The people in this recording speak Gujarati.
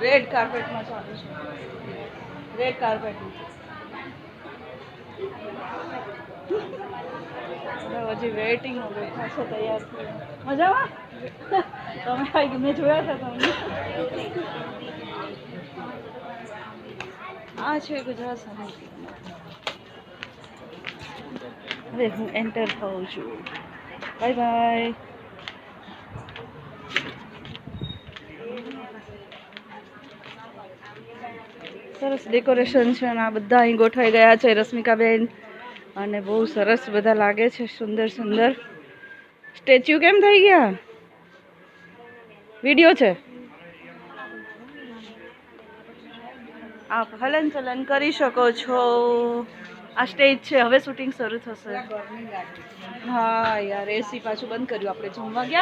રેડ કાર્પેટમાં ચાલુ છે. રેડ કાર્પેટ હજી વેઇટિંગમાં બેઠા છે તૈયાર થઈને. મજામાં તમે આવી મેં જોયા હતા તમને. આ છે ગુજરાત સાહિત્ય. હવે હું એન્ટર થાઉં છું. Bye bye. સરસ ડેકોરેશન છે અને આ બધા અહીં ગોઠવાઈ ગયા છે. રશ્મિકાબેન અને બહુ સરસ બધા લાગે છે. સુંદર સુંદર સ્ટેચ્યુ કેમ થઈ ગયા? વિડીયો છે. આપ હલન ચલન કરી શકો છો. આ સ્ટેજ છે. હવે શૂટિંગ શરૂ થશે. હા યાર એસી પાછું બંધ કર્યું. આપણે જમવા ગયા.